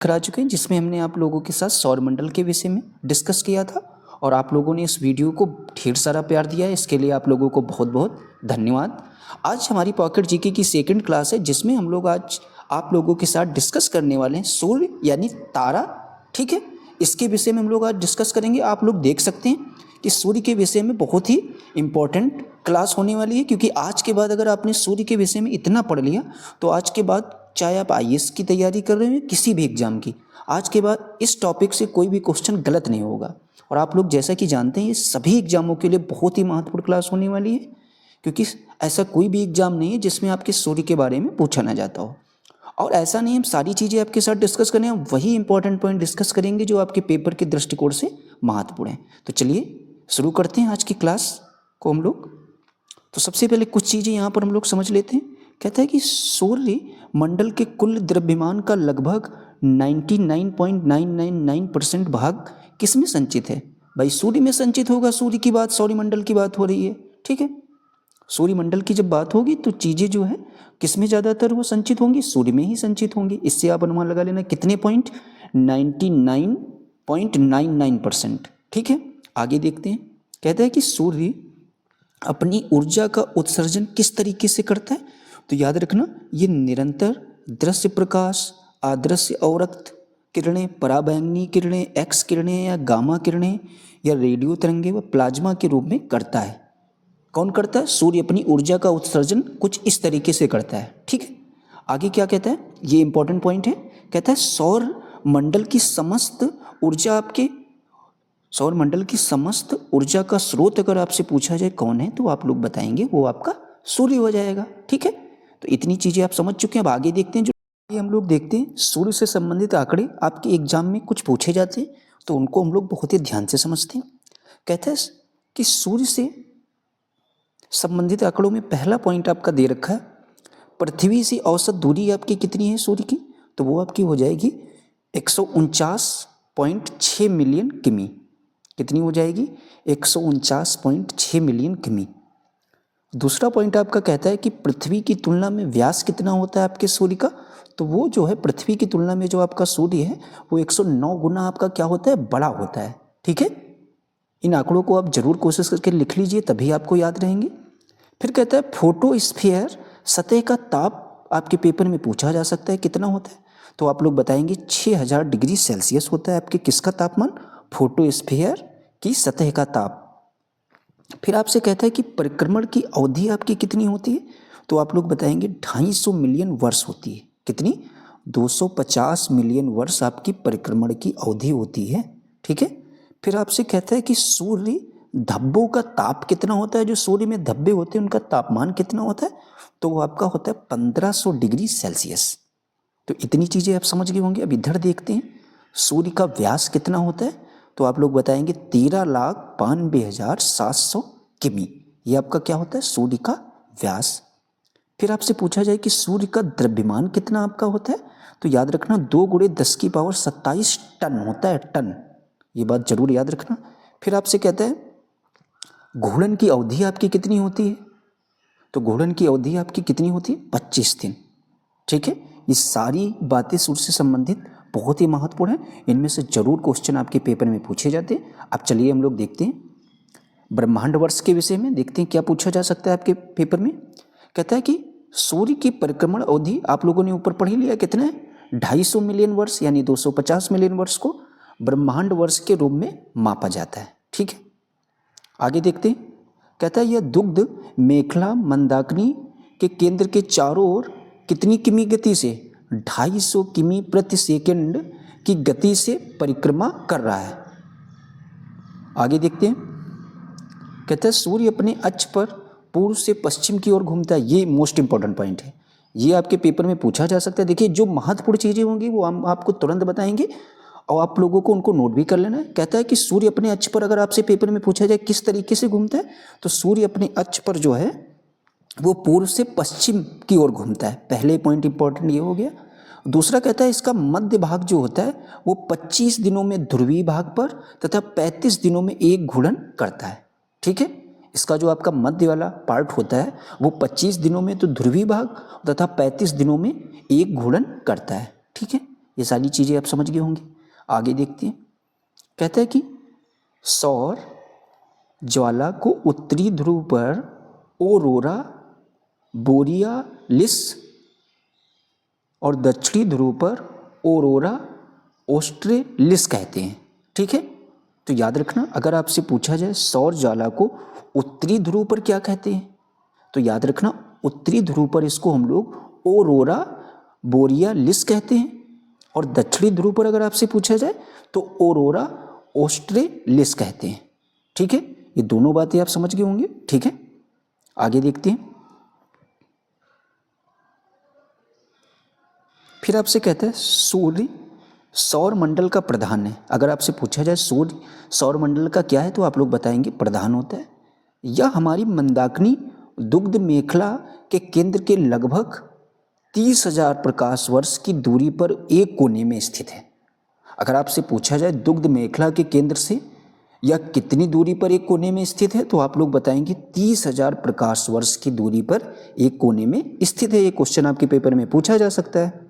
करा चुके हैं, जिसमें हमने आप लोगों के साथ सौरमंडल के विषय में डिस्कस किया था और आप लोगों ने इस वीडियो को ढेर सारा प्यार दिया है। इसके लिए आप लोगों को बहुत बहुत धन्यवाद। आज हमारी पॉकेट जीके की सेकंड क्लास है, जिसमें हम लोग आज आप लोगों के साथ डिस्कस करने वाले हैं सूर्य यानी तारा। ठीक है, इसके विषय में हम लोग आज डिस्कस करेंगे। आप लोग देख सकते हैं कि सूर्य के विषय में बहुत ही इम्पोर्टेंट क्लास होने वाली है, क्योंकि आज के बाद अगर आपने सूर्य के विषय में इतना पढ़ लिया तो आज के बाद चाहे आप आईएएस की तैयारी कर रहे हो किसी भी एग्जाम की, आज के बाद इस टॉपिक से कोई भी क्वेश्चन गलत नहीं होगा। और आप लोग जैसा कि जानते हैं ये सभी एग्जामों के लिए बहुत ही महत्वपूर्ण क्लास होने वाली है, क्योंकि ऐसा कोई भी एग्जाम नहीं है जिसमें आपके सूर्य के बारे में पूछा ना जाता हो। और ऐसा नहीं हम सारी चीज़ें आपके साथ डिस्कस करें, हम वही इंपॉर्टेंट पॉइंट डिस्कस करेंगे जो आपके पेपर के दृष्टिकोण से महत्वपूर्ण है। तो चलिए शुरू करते हैं आज की क्लास को हम लोग। तो सबसे पहले कुछ चीज़ें यहाँ पर हम लोग समझ लेते हैं। कहता है कि सूर्य मंडल के कुल द्रव्यमान का लगभग 99.999% भाग किस में संचित है? भाई सूर्य में संचित होगा। सूर्य की बात, सौरमंडल की बात हो रही है। ठीक है, सूर्यमंडल की जब बात होगी तो चीज़ें जो है किस में ज़्यादातर वो संचित होंगी? सूर्य में ही संचित होंगी। इससे आप अनुमान लगा लेना कितने पॉइंट? 99.99%। ठीक है, आगे देखते हैं। कहता है कि सूर्य अपनी ऊर्जा का उत्सर्जन किस तरीके से करता है? तो याद रखना ये निरंतर दृश्य प्रकाश, अदृश्य अवरक्त किरणें, पराबैंगनी किरणें, एक्स किरणें या गामा किरणें या रेडियो तरंगे व प्लाज्मा के रूप में करता है। कौन करता है? सूर्य अपनी ऊर्जा का उत्सर्जन कुछ इस तरीके से करता है। ठीक है, आगे क्या कहता है? ये इंपॉर्टेंट पॉइंट है। कहता है सौर मंडल की समस्त ऊर्जा का स्रोत अगर आपसे पूछा जाए कौन है, तो आप लोग बताएंगे वो आपका सूर्य हो जाएगा। ठीक है, तो इतनी चीज़ें आप समझ चुके हैं। अब आगे देखते हैं। जो हम लोग देखते हैं सूर्य से संबंधित आंकड़े आपके एग्जाम में कुछ पूछे जाते हैं, तो उनको हम लोग बहुत ही ध्यान से समझते हैं। कहता है कि सूर्य से संबंधित आंकड़ों में पहला पॉइंट आपका दे रखा है, पृथ्वी से औसत दूरी आपकी कितनी है सूर्य की? तो वो आपकी हो जाएगी 149.6 मिलियन किमी। कितनी हो जाएगी? 149.6 मिलियन किमी। दूसरा पॉइंट आपका कहता है कि पृथ्वी की तुलना में व्यास कितना होता है आपके सूर्य का? तो वो जो है पृथ्वी की तुलना में जो आपका सूर्य है वो 109 गुना आपका क्या होता है? बड़ा होता है। ठीक है, इन आंकड़ों को आप जरूर कोशिश करके लिख लीजिए, तभी आपको याद रहेंगे। फिर कहता है फोटोस्फीयर सतह का ताप आपके पेपर में पूछा जा सकता है कितना होता है? तो आप लोग बताएंगे 6000 डिग्री सेल्सियस होता है आपके किसका तापमान? फोटोस्फीयर की सतह का ताप। फिर आपसे कहता है कि परिक्रमण की अवधि आपकी कितनी होती है? तो आप लोग बताएंगे 250 मिलियन वर्ष होती है। कितनी? 250 मिलियन वर्ष आपकी परिक्रमण की अवधि होती है। ठीक है, फिर आपसे कहता है कि सूर्य धब्बों का ताप कितना होता है? जो सूर्य में धब्बे होते हैं उनका तापमान कितना होता है? तो वो आपका होता है 1500 डिग्री सेल्सियस। तो इतनी चीज़ें आप समझ गए होंगे। अब इधर देखते हैं सूर्य का व्यास कितना होता है? तो आप लोग बताएंगे 13,92,700 किमी। ये आपका क्या होता है? सूर्य का व्यास। फिर आपसे पूछा जाए कि सूर्य का द्रव्यमान कितना आपका होता है? तो याद रखना 2 × 10⁻27 टन होता है, टन। ये बात जरूर याद रखना। फिर आपसे कहता है घूर्णन की अवधि आपकी कितनी होती है? तो घूर्णन की अवधि आपकी कितनी होती है? 25 दिन। ठीक है, ये सारी बातें सूर्य से संबंधित बहुत ही महत्वपूर्ण है। इनमें से जरूर क्वेश्चन आपके पेपर में पूछे जाते हैं। अब चलिए हम लोग देखते हैं ब्रह्मांड वर्ष के विषय में, देखते हैं क्या पूछा जा सकता है आपके पेपर में। कहता है कि सूर्य की परिक्रमण अवधि आप लोगों ने ऊपर पढ़ ही लिया, कितना है? 250 मिलियन वर्ष, यानी 250 मिलियन वर्ष को ब्रह्मांड वर्ष के रूप में मापा जाता है। ठीक है, आगे देखते हैं। कहता है यह दुग्ध मेखला मंदाकिनी के केंद्र के चारों ओर कितनी किमी गति से? 250 किमी प्रति सेकंड की गति से परिक्रमा कर रहा है। आगे देखते हैं। कहता है सूर्य अपने अक्ष पर पूर्व से पश्चिम की ओर घूमता है। ये मोस्ट इंपॉर्टेंट पॉइंट है, ये आपके पेपर में पूछा जा सकता है। देखिए जो महत्वपूर्ण चीज़ें होंगी वो हम आपको तुरंत बताएंगे और आप लोगों को उनको नोट भी कर लेना है। कहता है कि सूर्य अपने अक्ष पर, अगर आपसे पेपर में पूछा जाए किस तरीके से घूमता है, तो सूर्य अपने अक्ष पर जो है वो पूर्व से पश्चिम की ओर घूमता है। पहले पॉइंट इंपॉर्टेंट ये हो गया। दूसरा कहता है इसका मध्य भाग जो होता है वो 25 दिनों में ध्रुवीय भाग पर तथा 35 दिनों में एक घूर्णन करता है। ठीक है, इसका जो आपका मध्य वाला पार्ट होता है वो 25 दिनों में तो ध्रुवीय भाग तथा 35 दिनों में एक घूर्णन करता है। ठीक है, ये सारी चीज़ें आप समझ गए होंगे। आगे देखते हैं, कहता है कि सौर ज्वाला को उत्तरी ध्रुव पर ओरोरा बोरियालिस और दक्षिणी ध्रुव पर ओरोरा ऑस्ट्रेलिस कहते हैं। ठीक है, तो याद रखना, अगर आपसे पूछा जाए सौर ज्वाला को उत्तरी ध्रुव पर क्या कहते हैं, तो याद रखना उत्तरी ध्रुव पर इसको हम लोग ओरोरा बोरियालिस कहते हैं, और दक्षिणी ध्रुव पर अगर आपसे पूछा जाए तो ओरोरा ऑस्ट्रेलिस कहते हैं। ठीक है, ये दोनों बातें आप समझ गए होंगे। ठीक है, आगे देखते हैं। फिर आपसे कहता है सूर्य सौर मंडल का प्रधान है। अगर आपसे पूछा जाए सूर्य सौर मंडल का क्या है, तो आप लोग बताएंगे प्रधान होता है। यह हमारी मंदाकिनी दुग्ध मेखला के केंद्र के लगभग 30,000 प्रकाश वर्ष की दूरी पर एक कोने में स्थित है। अगर आपसे पूछा जाए दुग्ध मेखला के केंद्र से यह कितनी दूरी पर एक कोने में स्थित है, तो आप लोग बताएंगे 30,000 प्रकाश वर्ष की दूरी पर एक कोने में स्थित है। ये क्वेश्चन आपके पेपर में पूछा जा सकता है।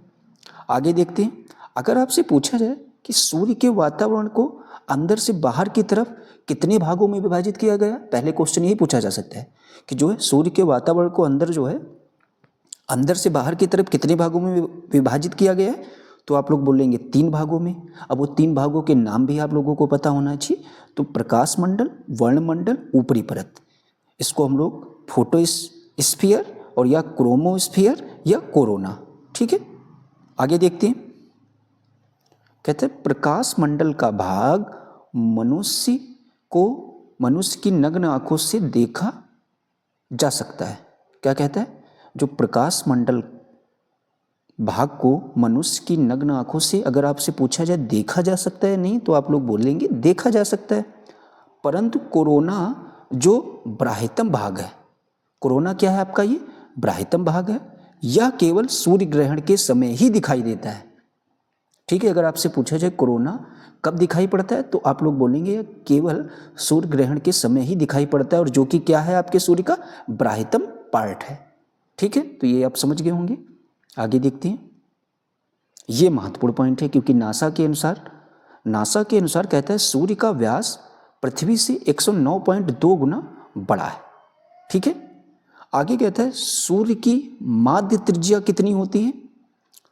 आगे देखते हैं, अगर आपसे पूछा जाए कि सूर्य के वातावरण को अंदर से बाहर की तरफ कितने भागों में विभाजित किया गया, पहले क्वेश्चन यही पूछा जा सकता है कि जो है सूर्य के वातावरण को अंदर जो है अंदर से बाहर की तरफ कितने भागों में विभाजित किया गया है, तो आप लोग बोलेंगे 3 भागों में। अब वो 3 भागों के नाम भी आप लोगों को पता होना चाहिए। तो प्रकाश मंडल, वर्णमंडल, ऊपरी परत, इसको हम लोग फोटोस्फीयर और या क्रोमोस्फीयर या कोरोना। ठीक है, आगे देखते हैं, कहते हैं प्रकाश मंडल का भाग मनुष्य की नग्न आंखों से देखा जा सकता है। क्या कहता है, जो प्रकाश मंडल भाग को मनुष्य की नग्न आंखों से अगर आपसे पूछा जाए देखा जा सकता है नहीं, तो आप लोग बोलेंगे देखा जा सकता है। परंतु कोरोना जो ब्राह्यतम भाग है, कोरोना क्या है आपका, ये ब्राह्यतम भाग है, यह केवल सूर्य ग्रहण के समय ही दिखाई देता है। ठीक है, अगर आपसे पूछा जाए कोरोना कब दिखाई पड़ता है, तो आप लोग बोलेंगे केवल सूर्य ग्रहण के समय ही दिखाई पड़ता है, और जो कि क्या है आपके सूर्य का ब्राह्यतम पार्ट है। ठीक है, तो ये आप समझ गए होंगे। आगे देखते हैं, ये महत्वपूर्ण पॉइंट है, क्योंकि नासा के अनुसार कहता है सूर्य का व्यास पृथ्वी से 109.2 गुना बड़ा है। ठीक है, आगे कहता है सूर्य की माध्य त्रिज्या कितनी होती है,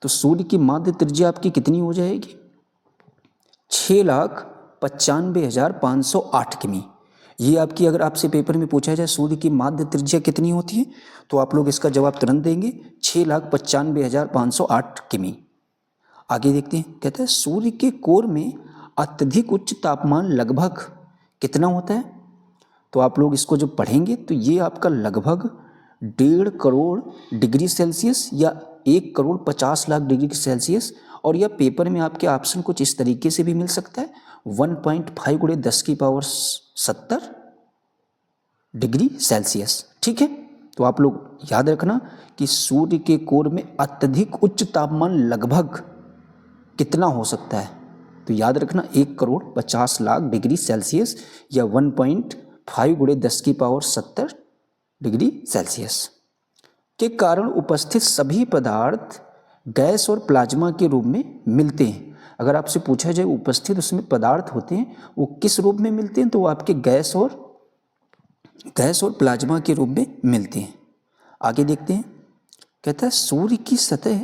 तो सूर्य की माध्य त्रिज्या आपकी कितनी हो जाएगी, 6,95,508 किमी। ये आपकी, अगर आपसे पेपर में पूछा जाए सूर्य की माध्य त्रिज्या कितनी होती है, तो आप लोग इसका जवाब तुरंत देंगे 6,95,508 किमी। आगे देखते हैं, कहता है सूर्य के कोर में अत्यधिक उच्च तापमान लगभग कितना होता है, तो आप लोग इसको जब पढ़ेंगे तो ये आपका लगभग 1.5 करोड़ डिग्री सेल्सियस या 1,50,00,000 डिग्री सेल्सियस, और यह पेपर में आपके ऑप्शन कुछ इस तरीके से भी मिल सकता है 1.5 × 10⁻70 डिग्री सेल्सियस। ठीक है, तो आप लोग याद रखना कि सूर्य के कोर में अत्यधिक उच्च तापमान लगभग कितना हो सकता है, तो याद रखना 1,50,00,000 डिग्री सेल्सियस या 1.5 × 10⁻70 डिग्री सेल्सियस के कारण उपस्थित सभी पदार्थ गैस और प्लाज्मा के रूप में मिलते हैं। अगर आपसे पूछा जाए उपस्थित उसमें पदार्थ होते हैं वो किस रूप में मिलते हैं, तो वो आपके गैस और प्लाज्मा के रूप में मिलते हैं। आगे देखते हैं, कहता है सूर्य की सतह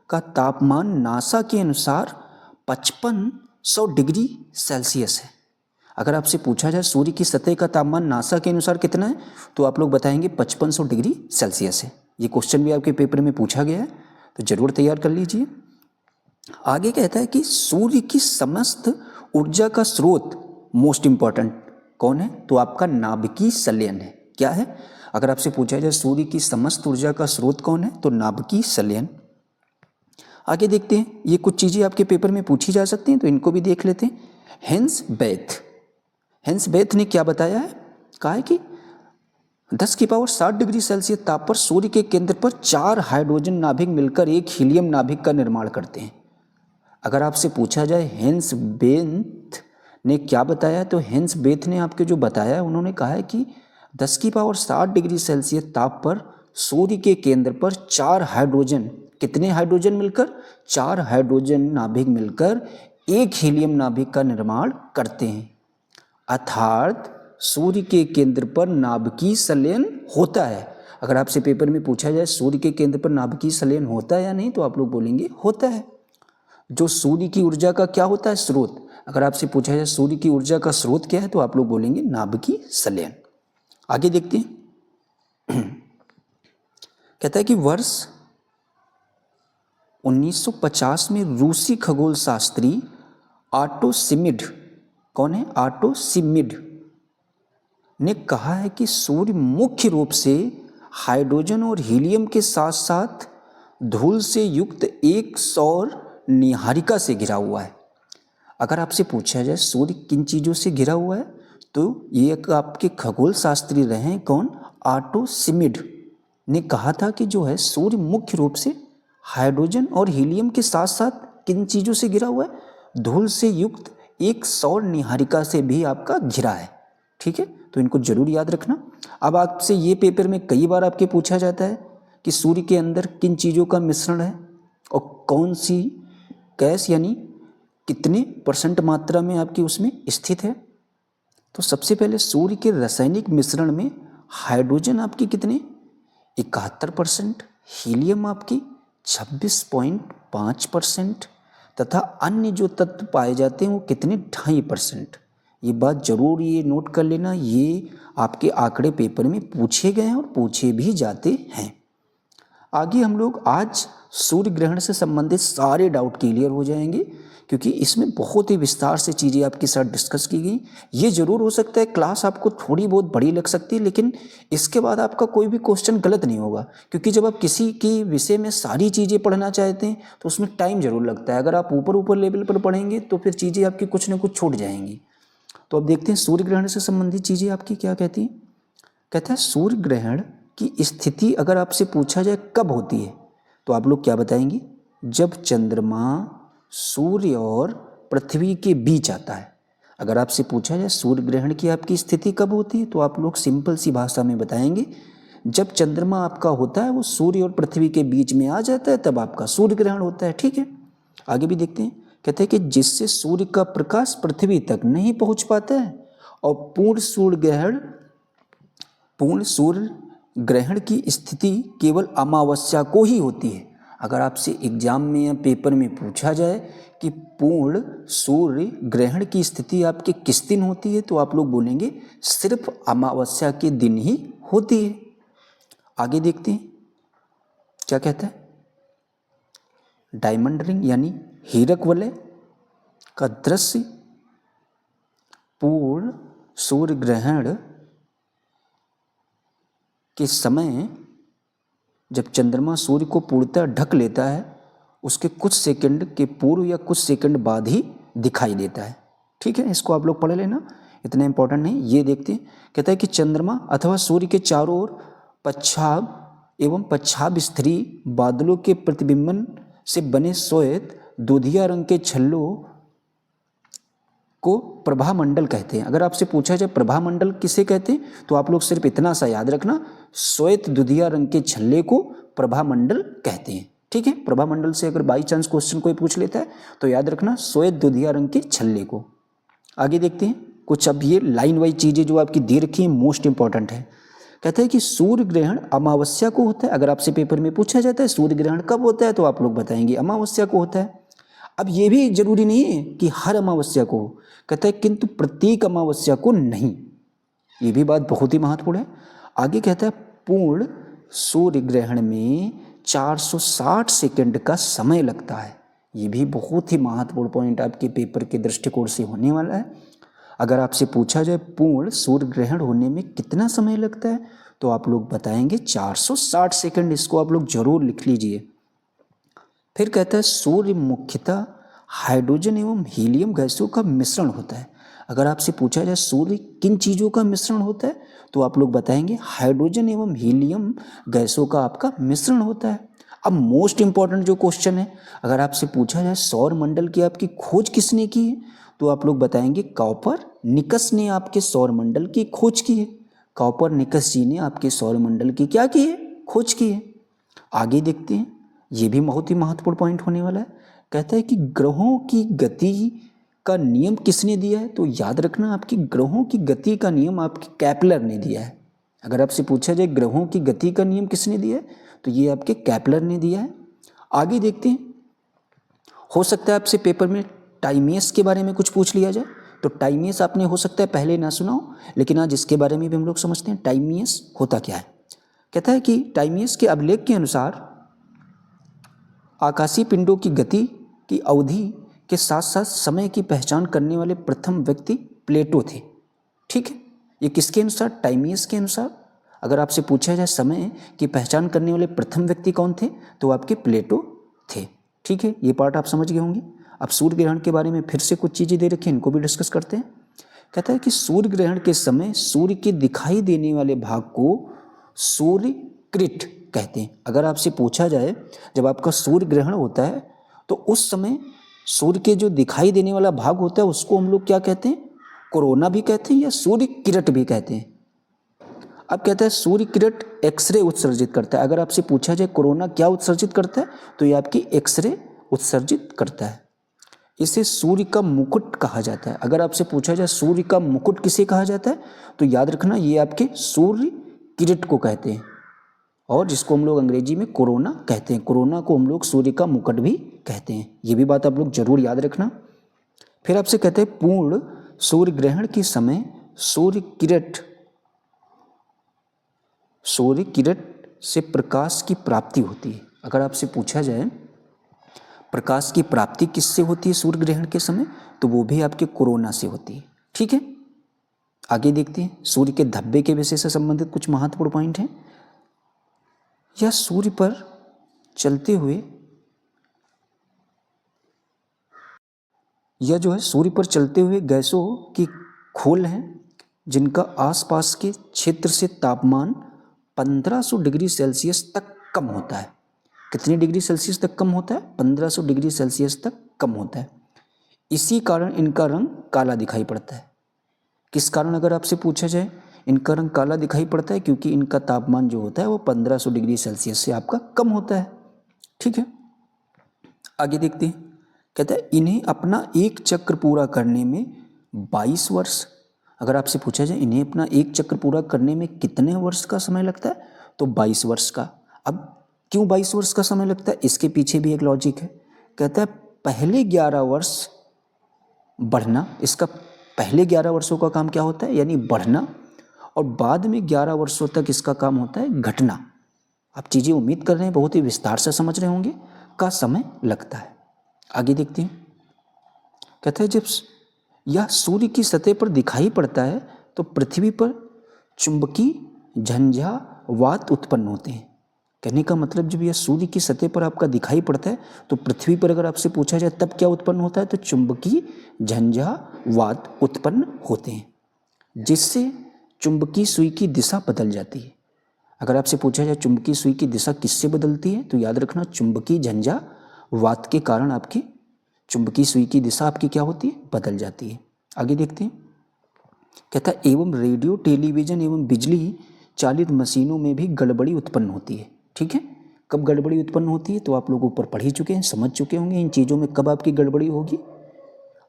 का तापमान नासा के अनुसार 5500 डिग्री सेल्सियस है। अगर आपसे पूछा जाए सूर्य की सतह का तापमान नासा के अनुसार कितना है, तो आप लोग बताएंगे 5500 डिग्री सेल्सियस है। ये क्वेश्चन भी आपके पेपर में पूछा गया है, तो जरूर तैयार कर लीजिए। आगे कहता है कि सूर्य की समस्त ऊर्जा का स्रोत मोस्ट इंपॉर्टेंट कौन है, तो आपका नाभिकीय संलयन है। क्या है, अगर आपसे पूछा जाए सूर्य की समस्त ऊर्जा का स्रोत कौन है, तो नाभिकीय संलयन। आगे देखते हैं, ये कुछ चीज़ें आपके पेपर में पूछी जा सकती हैं, तो इनको भी देख लेते हैं। हेंस बेथ ने क्या बताया है, कहा है कि 10⁻60 डिग्री सेल्सियस ताप पर सूर्य के केंद्र पर 4 हाइड्रोजन नाभिक मिलकर एक हीलियम नाभिक का निर्माण करते हैं। अगर आपसे पूछा जाए हेंस बेथ ने क्या बताया, तो हेंस बेथ ने आपके जो बताया है, उन्होंने कहा है कि 10⁻60 डिग्री सेल्सियस ताप पर सूर्य के केंद्र पर 4 हाइड्रोजन कितने हाइड्रोजन मिलकर? 4 हाइड्रोजन नाभिक मिलकर एक हीलियम नाभिक का निर्माण करते हैं। अर्थात सूर्य के केंद्र पर नाभिकीय संलयन होता है। अगर आपसे पेपर में पूछा जाए सूर्य के केंद्र पर नाभिकीय संलयन होता है या नहीं, तो आप लोग बोलेंगे होता है। जो सूर्य की ऊर्जा का क्या होता है? स्रोत। अगर आपसे पूछा जाए सूर्य की ऊर्जा का स्रोत क्या है, तो आप लोग बोलेंगे नाभिकीय संलयन। आगे देखते हैं। कहता है कि वर्ष 1950 में रूसी खगोल शास्त्री ऑटो शिमिड, कौन है? ऑटो शिमिड ने कहा है कि सूर्य मुख्य रूप से हाइड्रोजन और हीलियम के साथ साथ धूल से युक्त एक सौर निहारिका से घिरा हुआ है। अगर आपसे पूछा जाए सूर्य किन चीज़ों से घिरा हुआ है, तो ये एक आपके खगोल शास्त्री रहे हैं, कौन? ऑटो शिमिड ने कहा था कि जो है सूर्य मुख्य रूप से हाइड्रोजन और हीलियम के साथ साथ किन चीज़ों से घिरा हुआ है? धूल से युक्त एक सौर निहारिका से भी आपका घिरा है। ठीक है, तो इनको जरूर याद रखना। अब आपसे ये पेपर में कई बार आपके पूछा जाता है कि सूर्य के अंदर किन चीज़ों का मिश्रण है और कौन सी गैस यानी कितने % मात्रा में आपकी उसमें स्थित है। तो सबसे पहले सूर्य के रासायनिक मिश्रण में हाइड्रोजन आपकी कितने? 71%, हीलियम आपकी 26.5% तथा अन्य जो तत्व पाए जाते हैं वो कितने? 2.5%। ये बात जरूर ये नोट कर लेना, ये आपके आंकड़े पेपर में पूछे गए हैं और पूछे भी जाते हैं। आगे हम लोग आज सूर्य ग्रहण से संबंधित सारे डाउट क्लियर हो जाएंगे, क्योंकि इसमें बहुत ही विस्तार से चीज़ें आपके साथ डिस्कस की गई। ये जरूर हो सकता है क्लास आपको थोड़ी बहुत बड़ी लग सकती है, लेकिन इसके बाद आपका कोई भी क्वेश्चन गलत नहीं होगा, क्योंकि जब आप किसी के विषय में सारी चीज़ें पढ़ना चाहते हैं तो उसमें टाइम जरूर लगता है। अगर आप ऊपर लेवल पर पढ़ेंगे तो फिर चीज़ें आपकी कुछ ना कुछ छूट जाएंगी। तो अब देखते हैं सूर्य ग्रहण से संबंधित चीज़ें आपकी क्या कहती हैं। कहता है सूर्य ग्रहण की स्थिति अगर आपसे पूछा जाए कब होती है, तो आप लोग क्या बताएंगे? जब चंद्रमा सूर्य और पृथ्वी के बीच आता है। अगर आपसे पूछा जाए सूर्य ग्रहण की आपकी स्थिति कब होती है, तो आप लोग सिंपल सी भाषा में बताएंगे जब चंद्रमा आपका होता है वो सूर्य और पृथ्वी के बीच में आ जाता है, तब आपका सूर्य ग्रहण होता है। ठीक है, आगे भी देखते हैं। कहते हैं कि जिससे सूर्य का प्रकाश पृथ्वी तक नहीं पहुंच पाता है और पूर्ण सूर्य ग्रहण की स्थिति केवल अमावस्या को ही होती है। अगर आपसे एग्जाम में या पेपर में पूछा जाए कि पूर्ण सूर्य ग्रहण की स्थिति आपके किस दिन होती है, तो आप लोग बोलेंगे सिर्फ अमावस्या के दिन ही होती है। आगे देखते हैं क्या कहता है। डायमंड रिंग यानी हीरक वलय का दृश्य पूर्ण सूर्य ग्रहण के समय जब चंद्रमा सूर्य को पूर्णतः ढक लेता है उसके कुछ सेकंड के पूर्व या कुछ सेकंड बाद ही दिखाई देता है। ठीक है, इसको आप लोग पढ़ लेना, इतना इंपॉर्टेंट नहीं। ये देखते हैं, कहता है कि चंद्रमा अथवा सूर्य के चारों ओर पच्छाद एवं पच्छाद स्त्री बादलों के प्रतिबिंबन से बने श्वेत दूधिया रंग के छल्लों को प्रभामंडल कहते हैं। अगर आपसे पूछा जाए प्रभामंडल किसे कहते हैं, तो आप लोग सिर्फ इतना सा याद रखना, श्वेत दुधिया रंग के छल्ले को प्रभामंडल कहते हैं। ठीक है, प्रभामंडल से अगर बाई चांस क्वेश्चन कोई पूछ लेता है तो याद रखना श्वेत दुधिया रंग के छल्ले को। आगे देखते हैं कुछ, अब ये लाइन वाइज चीजें जो आपकी दे रखी है मोस्ट इंपॉर्टेंट है। कहते हैं कि सूर्य ग्रहण अमावस्या को होता है। अगर आपसे पेपर में पूछा जाता है सूर्य ग्रहण कब होता है, तो आप लोग बताएंगे अमावस्या को होता है। अब ये भी जरूरी नहीं है कि हर अमावस्या को हो, कहता है किंतु प्रत्येक अमावस्या को नहीं। ये भी बात बहुत ही महत्वपूर्ण है। आगे कहता है पूर्ण सूर्य ग्रहण में 460 सेकंड का समय लगता है। ये भी बहुत ही महत्वपूर्ण पॉइंट आपके पेपर के दृष्टिकोण से होने वाला है। अगर आपसे पूछा जाए पूर्ण सूर्य ग्रहण होने में कितना समय लगता है, तो आप लोग बताएंगे 460 सेकंड। इसको आप लोग जरूर लिख लीजिए। फिर कहता है सूर्य मुख्यतः हाइड्रोजन एवं हीलियम गैसों का मिश्रण होता है। अगर आपसे पूछा जाए सूर्य किन चीज़ों का मिश्रण होता है, तो आप लोग बताएंगे हाइड्रोजन एवं हीलियम गैसों का आपका मिश्रण होता है। अब मोस्ट इंपॉर्टेंट जो क्वेश्चन है, अगर आपसे पूछा जाए सौर मंडल की आपकी खोज किसने की है, तो आप लोग बताएंगे कॉपरनिकस ने आपके सौर मंडल की खोज की है। कॉपरनिकस जी ने आपके सौर मंडल की क्या की है, खोज की है। आगे देखते हैं ये भी बहुत ही महत्वपूर्ण पॉइंट होने वाला है। कहता है कि ग्रहों की गति का नियम किसने दिया है? तो याद रखना, आपकी ग्रहों की गति का नियम आपके कैपलर ने दिया है। अगर आपसे पूछा जाए ग्रहों की गति का नियम किसने दिया है, तो ये आपके कैपलर ने दिया है। आगे देखते हैं, हो सकता है आपसे पेपर में टाइमियस के बारे में कुछ पूछ लिया जाए। तो टाइमियस आपने हो सकता है पहले ना सुना हो, लेकिन आज इसके बारे में भी हम लोग समझते हैं टाइमियस होता क्या है। कहता है कि टाइमियस के अभिलेख के अनुसार आकाशीय पिंडों की गति की अवधि के साथ साथ समय की पहचान करने वाले प्रथम व्यक्ति प्लेटो थे। ठीक है, ये किसके अनुसार? टाइमियस के अनुसार। अगर आपसे पूछा जाए समय की पहचान करने वाले प्रथम व्यक्ति कौन थे, तो आपके प्लेटो थे। ठीक है, ये पार्ट आप समझ गए होंगे। अब सूर्य ग्रहण के बारे में फिर से कुछ चीज़ें दे रखी हैं, इनको भी डिस्कस करते हैं। कहता है कि सूर्य ग्रहण के समय सूर्य के दिखाई देने वाले भाग को सूर्य कृत कहते हैं। अगर आपसे पूछा जाए जब आपका सूर्य ग्रहण होता है तो उस समय सूर्य के जो दिखाई देने वाला भाग होता है उसको हम लोग क्या कहते हैं? कोरोना भी कहते हैं या सूर्य किरण भी कहते हैं। अब कहता है सूर्य किरण एक्सरे उत्सर्जित करता है। अगर आपसे पूछा जाए कोरोना क्या उत्सर्जित करता है, तो ये आपकी एक्सरे उत्सर्जित करता है। इसे सूर्य का मुकुट कहा जाता है। अगर आपसे पूछा जाए सूर्य का मुकुट किसे कहा जाता है, तो याद रखना ये आपके सूर्य किरण को कहते हैं, और जिसको हम लोग अंग्रेजी में कोरोना कहते हैं। कोरोना को हम लोग सूर्य का मुकुट भी कहते हैं। ये भी बात आप लोग जरूर याद रखना। फिर आपसे कहते हैं पूर्ण सूर्य ग्रहण के समय सूर्य किरण से प्रकाश की प्राप्ति होती है। अगर आपसे पूछा जाए प्रकाश की प्राप्ति किससे होती है सूर्य ग्रहण के समय, तो वो भी आपके कोरोना से होती है। ठीक है, आगे देखते हैं। सूर्य के धब्बे के विषय से संबंधित कुछ महत्वपूर्ण पॉइंट हैं। यह सूर्य पर चलते हुए गैसों की खोल हैं, जिनका आसपास के क्षेत्र से तापमान 1500 डिग्री सेल्सियस तक कम होता है। कितने डिग्री सेल्सियस तक कम होता है? 1500 डिग्री सेल्सियस तक कम होता है। इसी कारण इनका रंग काला दिखाई पड़ता है। किस कारण अगर आपसे पूछा जाए इनका रंग काला दिखाई पड़ता है? क्योंकि इनका तापमान जो होता है वो 1500 डिग्री सेल्सियस से आपका कम होता है। ठीक है, आगे देखते हैं। कहता है इन्हें अपना एक चक्र पूरा करने में 22 वर्ष। अगर आपसे पूछा जाए इन्हें अपना एक चक्र पूरा करने में कितने वर्ष का समय लगता है, तो 22 वर्ष का। अब क्यों 22 वर्ष का समय लगता है, इसके पीछे भी एक लॉजिक है। कहता है पहले 11 वर्ष बढ़ना, इसका पहले 11 वर्षों का काम क्या होता है, यानी बढ़ना, और बाद में 11 वर्षों तक इसका काम होता है घटना। आप चीज़ें उम्मीद कर रहे हैं बहुत ही विस्तार से समझ रहे होंगे, का समय लगता है। आगे देखते हैं। कहता है जब यह सूर्य की सतह पर दिखाई पड़ता है तो पृथ्वी पर चुंबकीय झंझावात उत्पन्न होते हैं। कहने का मतलब जब यह सूर्य की सतह पर आपका दिखाई पड़ता है तो पृथ्वी पर अगर आपसे पूछा जाए तब क्या उत्पन्न होता है, तो चुंबकीय झंझावात उत्पन्न होते हैं, जिससे चुंबकीय सुई की दिशा बदल जाती है। अगर आपसे पूछा जाए चुंबकीय सुई की दिशा किससे बदलती है, तो याद रखना चुंबकीय झंझावात के कारण आपकी चुंबकीय सुई की दिशा आपकी क्या होती है, बदल जाती है। आगे देखते हैं। कहता है एवं रेडियो, टेलीविजन एवं बिजली चालित मशीनों में भी गड़बड़ी उत्पन्न होती है। ठीक है, कब गड़बड़ी उत्पन्न होती है, तो आप लोग ऊपर पढ़ ही चुके हैं, समझ चुके होंगे इन चीज़ों में कब आपकी गड़बड़ी होगी।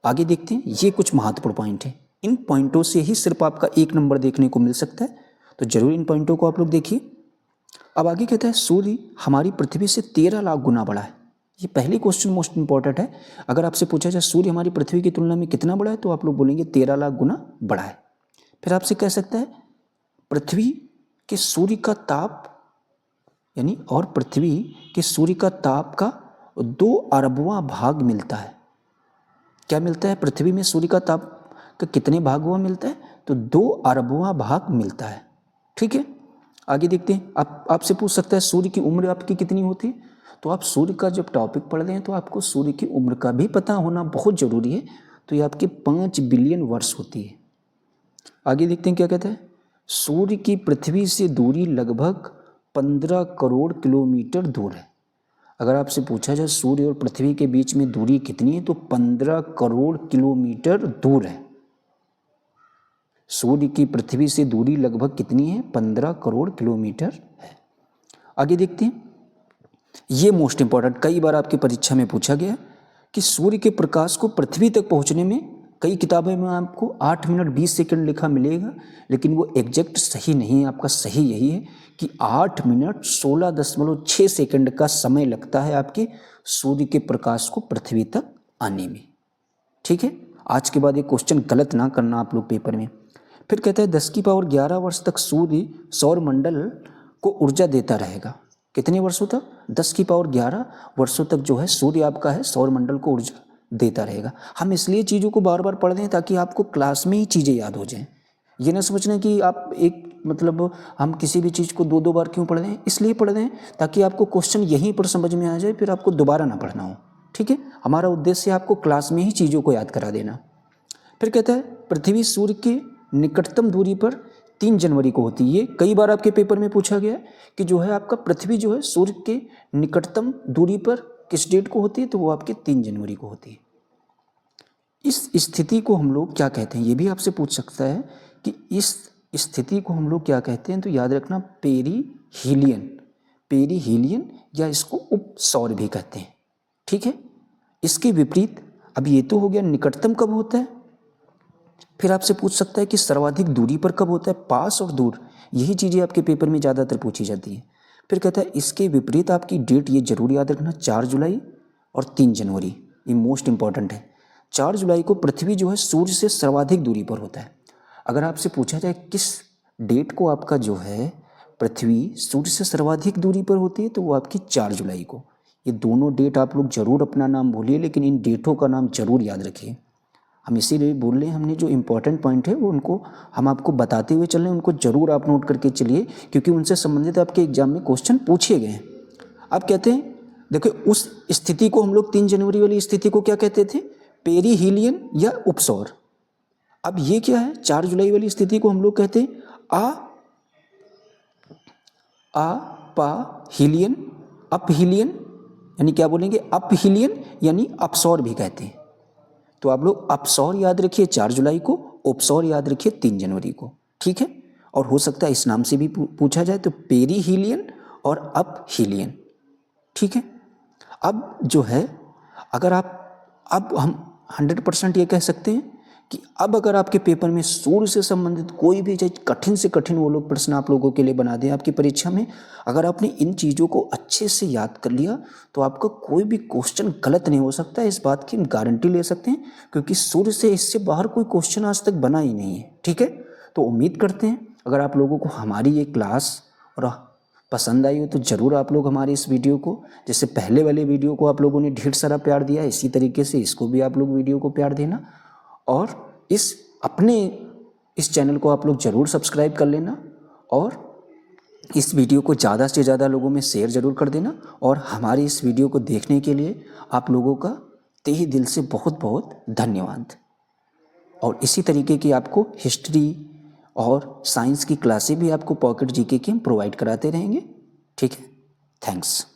आगे देखते हैं। ये कुछ महत्वपूर्ण पॉइंट है, इन पॉइंटों से ही सिर्फ आपका 1 नंबर देखने को मिल सकता है, तो जरूर इन पॉइंटों को आप लोग देखिए। अब आगे कहता है सूर्य हमारी पृथ्वी से 13 लाख गुना बड़ा है। ये पहले क्वेश्चन मोस्ट इंपॉर्टेंट है। अगर आपसे पूछा जाए सूर्य हमारी पृथ्वी की तुलना में कितना बड़ा है, तो आप लोग बोलेंगे 13 लाख गुना बड़ा है। फिर आपसे कह सकता है पृथ्वी के सूर्य का ताप यानी और पृथ्वी के सूर्य का ताप का 2 अरबवां भाग मिलता है। क्या मिलता है, पृथ्वी में सूर्य का ताप का कितने भागों में मिलता है, तो 2 अरबवां भाग मिलता है। ठीक है, आगे देखते हैं। आपसे पूछ सकता है सूर्य की उम्र आपकी कितनी होती है, तो आप सूर्य का जब टॉपिक पढ़ रहे हैं तो आपको सूर्य की उम्र का भी पता होना बहुत जरूरी है। तो ये आपके 5 बिलियन वर्ष होती है। आगे देखते हैं क्या कहता है। सूर्य की पृथ्वी से दूरी लगभग 15 करोड़ किलोमीटर दूर है। अगर आपसे पूछा जाए सूर्य और पृथ्वी के बीच में दूरी कितनी है, तो 15 करोड़ किलोमीटर दूर है। सूर्य की पृथ्वी से दूरी लगभग कितनी है, 15 करोड़ किलोमीटर है। आगे देखते हैं। ये मोस्ट इंपॉर्टेंट, कई बार आपकी परीक्षा में पूछा गया कि सूर्य के प्रकाश को पृथ्वी तक पहुंचने में कई किताबों में आपको 8 मिनट 20 सेकंड लिखा मिलेगा, लेकिन वो एग्जैक्ट सही नहीं है। आपका सही यही है कि 8 मिनट 16.6 सेकंड का समय लगता है आपके सूर्य के प्रकाश को पृथ्वी तक आने में। ठीक है, आज के बाद ये क्वेश्चन गलत ना करना आप लोग पेपर में। फिर कहता है 10 की पावर 11 वर्ष तक सूर्य सौरमंडल को ऊर्जा देता रहेगा। कितने वर्षों तक? 10 की पावर 11 वर्षों तक जो है सूर्य आपका है सौरमंडल को ऊर्जा देता रहेगा। हम इसलिए चीज़ों को बार बार पढ़ दें ताकि आपको क्लास में ही चीज़ें याद हो जाएं। ये ना सोचना कि आप एक मतलब हम किसी भी चीज़ को 2-2 बार क्यों पढ़ दें, इसलिए पढ़ दें ताकि आपको क्वेश्चन यहीं पर समझ में आ जाए, फिर आपको दोबारा ना पढ़ना हो। ठीक है, हमारा उद्देश्य है आपको क्लास में ही चीज़ों को याद करा देना। फिर कहता है पृथ्वी सूर्य की निकटतम दूरी पर 3 जनवरी को होती है। ये कई बार आपके पेपर में पूछा गया कि जो है आपका पृथ्वी जो है सूर्य के निकटतम दूरी पर किस डेट को होती है, तो वो आपके 3 जनवरी को होती है। इस स्थिति को हम लोग क्या कहते हैं, ये भी आपसे पूछ सकता है कि इस स्थिति को हम लोग क्या कहते हैं, तो याद रखना पेरीहीलियन, पेरीहीलियन या इसको उपसौर भी कहते हैं। ठीक है, इसके विपरीत अब ये तो हो गया निकटतम कब होता है, फिर आपसे पूछ सकता है कि सर्वाधिक दूरी पर कब होता है, पास और दूर, यही चीज़ें आपके पेपर में ज़्यादातर पूछी जाती है। फिर कहता है इसके विपरीत आपकी डेट ये जरूर याद रखना 4 जुलाई और 3 जनवरी, ये मोस्ट इंपॉर्टेंट है। 4 जुलाई को पृथ्वी जो है सूर्य से सर्वाधिक दूरी पर होता है। अगर आपसे पूछा जाए किस डेट को आपका जो है पृथ्वी सूर्य से सर्वाधिक दूरी पर होती है, तो वो आपकी 4 जुलाई को। ये दोनों डेट आप लोग जरूर अपना नाम भूलिए, लेकिन इन डेटों का नाम जरूर याद रखिए। हम इसीलिए बोल रहे हैं, हमने जो इम्पोर्टेंट पॉइंट है वो उनको हम आपको बताते हुए चल रहे हैं, उनको जरूर आप नोट करके चलिए, क्योंकि उनसे संबंधित आपके एग्जाम में क्वेश्चन पूछे गए हैं। अब कहते हैं देखो उस स्थिति को हम लोग 3 जनवरी वाली स्थिति को क्या कहते थे, पेरीहीलियन या उपसौर। अब ये क्या है, 4 जुलाई वाली स्थिति को हम लोग कहते हैं अपाहीलियन, अपहीलियन, यानी क्या बोलेंगे अपहीलियन यानी अपसौर भी कहते हैं। तो आप लोग अपसौर याद रखिए 4 जुलाई को, उपसौर याद रखिए 3 जनवरी को। ठीक है, और हो सकता है इस नाम से भी पूछा जाए, तो पेरीहीलियन और अपहीलियन। ठीक है, अब जो है अगर अब हम 100% ये कह सकते हैं कि अब अगर आपके पेपर में सूर्य से संबंधित कोई भी चीज कठिन से कठिन वो लोग प्रश्न आप लोगों के लिए बना दें आपकी परीक्षा में, अगर आपने इन चीज़ों को अच्छे से याद कर लिया तो आपका कोई भी क्वेश्चन गलत नहीं हो सकता है, इस बात की हम गारंटी ले सकते हैं, क्योंकि सूर्य से इससे बाहर कोई क्वेश्चन आज तक बना ही नहीं है। ठीक है, तो उम्मीद करते हैं अगर आप लोगों को हमारी ये क्लास और पसंद आई हो तो ज़रूर आप लोग हमारे इस वीडियो को, जैसे पहले वाले वीडियो को आप लोगों ने ढेर सारा प्यार दिया, इसी तरीके से इसको भी आप लोग वीडियो को प्यार देना, और इस चैनल को आप लोग ज़रूर सब्सक्राइब कर लेना, और इस वीडियो को ज़्यादा से ज़्यादा लोगों में शेयर ज़रूर कर देना। और हमारी इस वीडियो को देखने के लिए आप लोगों का तहे दिल से बहुत बहुत धन्यवाद। और इसी तरीके की आपको हिस्ट्री और साइंस की क्लासें भी आपको पॉकेट जीके की हम प्रोवाइड कराते रहेंगे। ठीक है, थैंक्स।